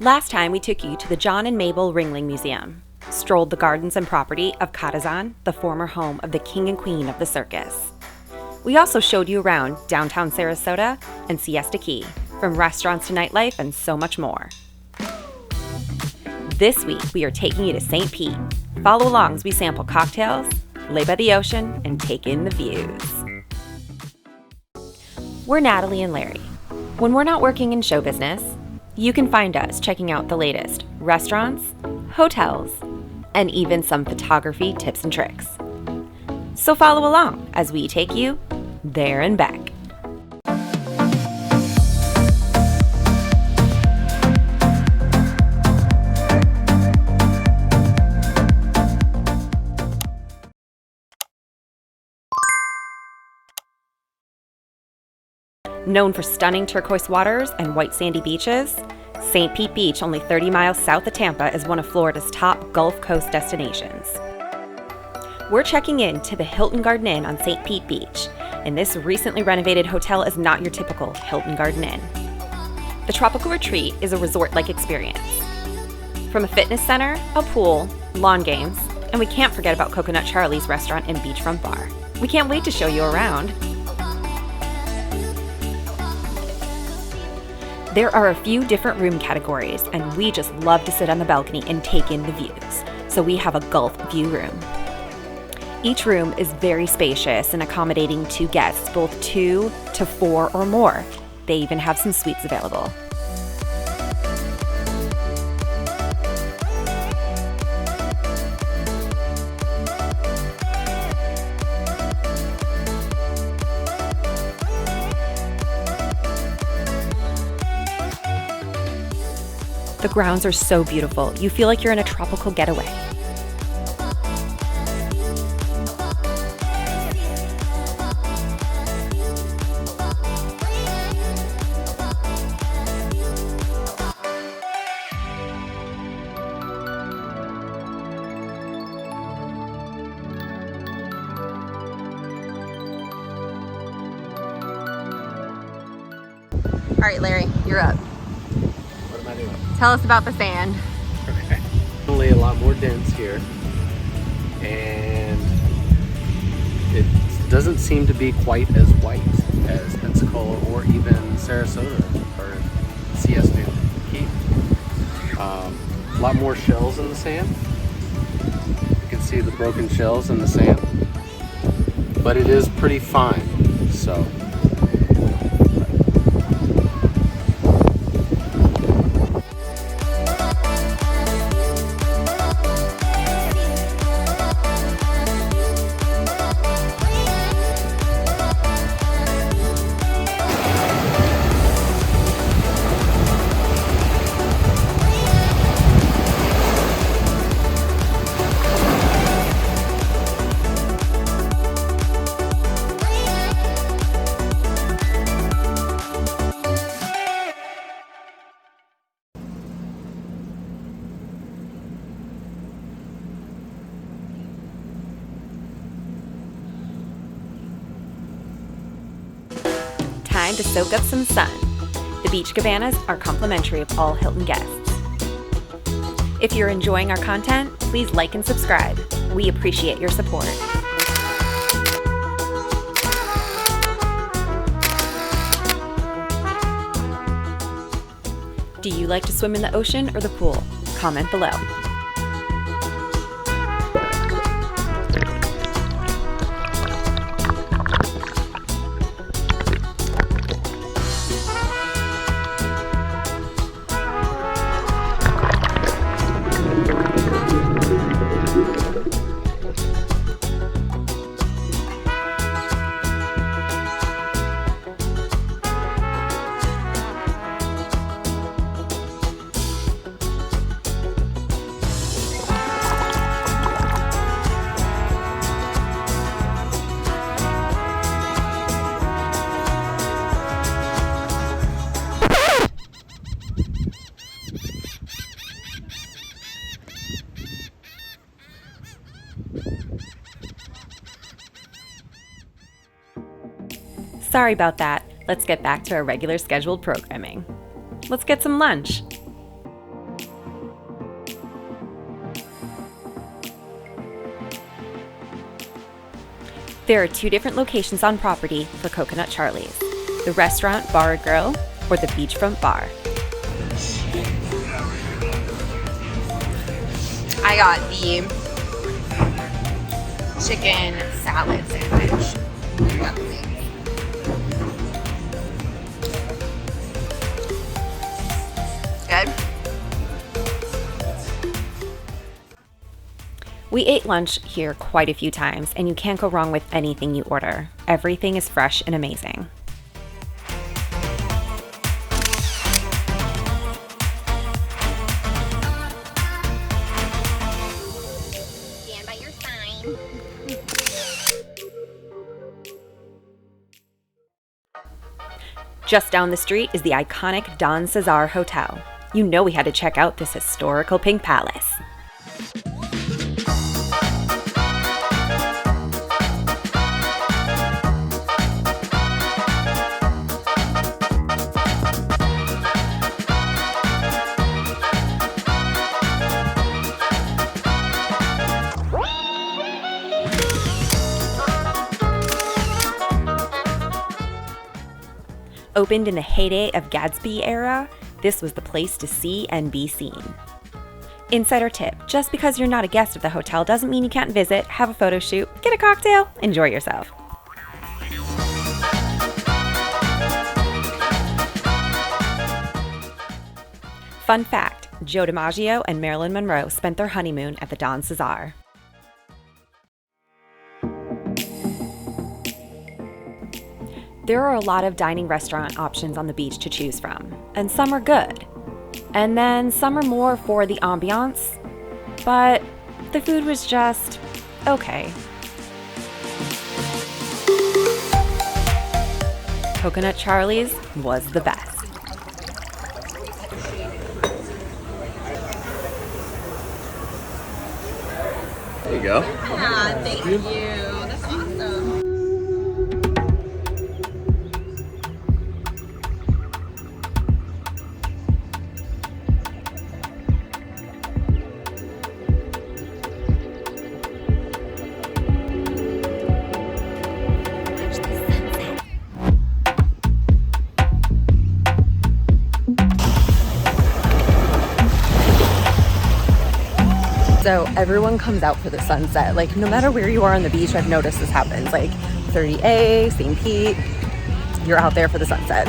Last time we took you to the John and Mabel Ringling Museum, strolled the gardens and property of Katasan, the former home of the king and queen of the circus. We also showed you around downtown Sarasota and Siesta Key, from restaurants to nightlife and so much more. This week, we are taking you to St. Pete. Follow along as we sample cocktails, lay by the ocean, and take in the views. We're Natalie and Larry. When we're not working in show business, you can find us checking out the latest restaurants, hotels, and even some photography tips and tricks. So follow along as we take you there and back. Known for stunning turquoise waters and white sandy beaches, St. Pete Beach, only 30 miles south of Tampa, is one of Florida's top Gulf Coast destinations. We're checking in to the Hilton Garden Inn on St. Pete Beach, and this recently renovated hotel is not your typical Hilton Garden Inn. The Tropical Retreat is a resort-like experience. From a fitness center, a pool, lawn games, and we can't forget about Coconut Charlie's restaurant and beachfront bar. We can't wait to show you around. There are a few different room categories, and we just love to sit on the balcony and take in the views, so we have a Gulf view room. Each room is very spacious and accommodating to guests, both 2 to 4 or more. They even have some suites available. The grounds are so beautiful, you feel like you're in a tropical getaway. All right, Larry, you're up. What am I doing? Tell us about the sand. Okay. Definitely a lot more dense here, and it doesn't seem to be quite as white as Pensacola or even Sarasota or Siesta Key. A lot more shells in the sand. You can see the broken shells in the sand, but it is pretty fine. So. Time to soak up some sun. The beach cabanas are complimentary of all Hilton guests. If you're enjoying our content, please like and subscribe. We appreciate your support. Do you like to swim in the ocean or the pool? Comment below. Sorry about that. Let's get back to our regular scheduled programming. Let's get some lunch. There are 2 different locations on property for Coconut Charlie's: the restaurant, bar, or grill, or the beachfront bar. I got the chicken salad sandwich. Good. We ate lunch here quite a few times, and you can't go wrong with anything you order. Everything is fresh and amazing. Stand by your sign. Just down the street is the iconic Don Cesar Hotel. You know we had to check out this historical pink palace. Opened in the heyday of Gatsby era, this was the place to see and be seen. Insider tip: just because you're not a guest of the hotel doesn't mean you can't visit, have a photo shoot, get a cocktail, enjoy yourself. Fun fact: Joe DiMaggio and Marilyn Monroe spent their honeymoon at the Don Cesar. There are a lot of dining restaurant options on the beach to choose from, and some are good. And then some are more for the ambiance, but the food was just okay. Coconut Charlie's was the best. There you go. Ah, thank you. That's awesome. So everyone comes out for the sunset. Like, no matter where you are on the beach, I've noticed this happens. Like 30A, St. Pete, you're out there for the sunset.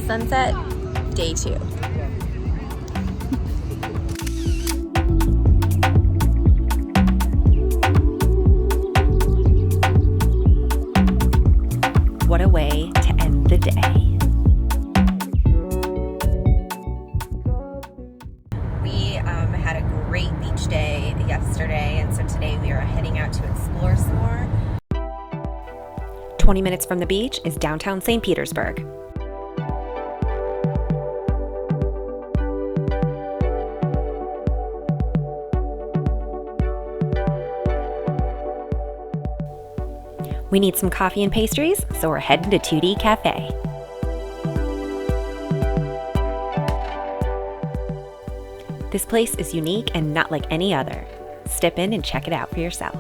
Sunset, day 2. What a way to end the day. We had a great beach day yesterday, and so today we are heading out to explore some more. 20 minutes from the beach is downtown St. Petersburg. We need some coffee and pastries, so we're heading to 2D Cafe. This place is unique and not like any other. Step in and check it out for yourself.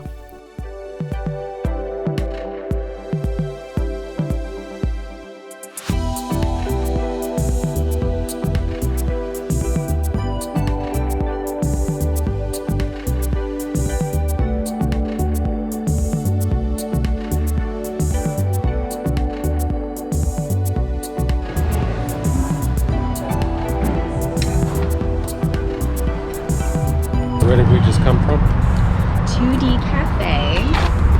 Where did we just come from? 2D Cafe,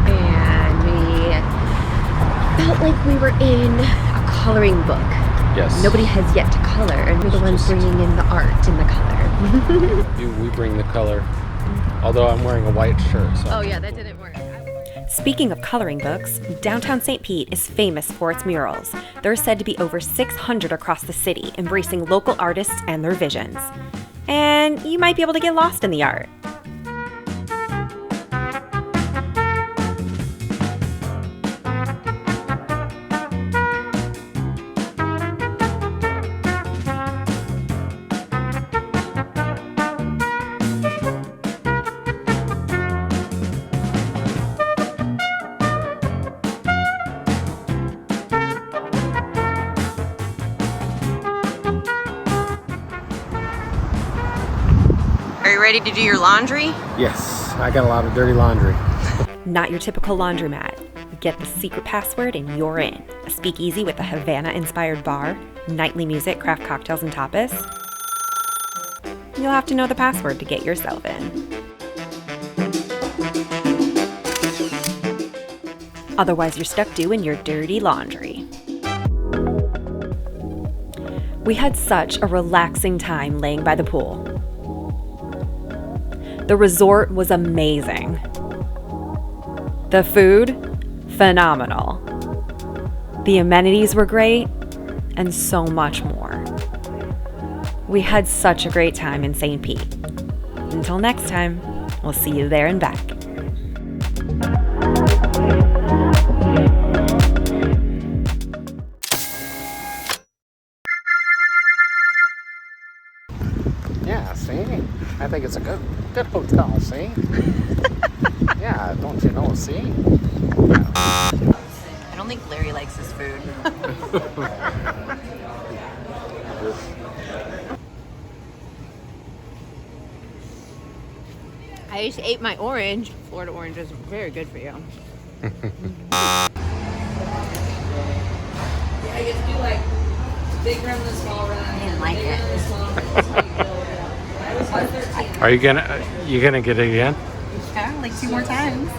and we felt like we were in a coloring book. Yes. Nobody has yet to color, and we're the ones bringing in the art and the color. We bring the color. Although I'm wearing a white shirt. So Oh yeah, that didn't work. Speaking of coloring books, downtown St. Pete is famous for its murals. There are said to be over 600 across the city, embracing local artists and their visions. And you might be able to get lost in the art. you ready to do your laundry? Yes, I got a lot of dirty laundry. Not your typical laundromat. Get the secret password and you're in. A speakeasy with a Havana-inspired bar, nightly music, craft cocktails, and tapas. You'll have to know the password to get yourself in. Otherwise, you're stuck doing your dirty laundry. We had such a relaxing time laying by the pool. The resort was amazing. The food, phenomenal. The amenities were great, and so much more. We had such a great time in St. Pete. Until next time, we'll see you there and back. Yeah, see? I think it's a good hotel, see? Yeah, don't you know, see? I don't think Larry likes his food. I just ate my orange. Florida orange is very good for you. I get to do like big rim and small rim. I didn't like it. Are you gonna get it again? Yeah, like 2 more times.